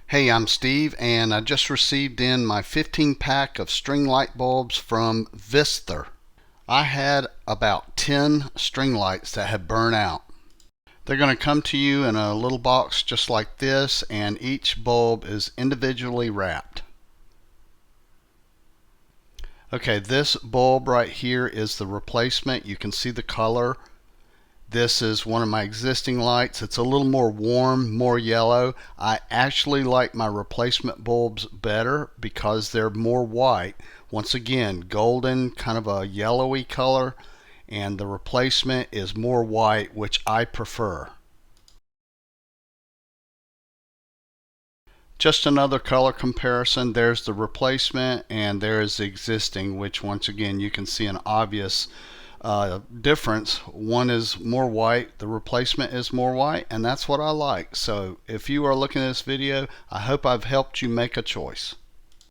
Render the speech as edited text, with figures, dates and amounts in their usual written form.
Hey, I'm Steve, and I just received in my 15 pack of string light bulbs from Vist. I had about 10 string lights that had burned out. They're going to come to you in a little box just like this, and each bulb is individually wrapped. Okay, this bulb right here is the replacement. You can see the color. This is one of my existing lights. It's a little more warm, more yellow. I actually like my replacement bulbs better because they're more white. Once again, golden, kind of a yellowy color, and the replacement is more white, which I prefer. Just another color comparison. There's the replacement and there's the existing, which once again you can see an obvious difference. One is more white, the replacement is more white, and that's what I like. So if you are looking at this video, I hope I've helped you make a choice.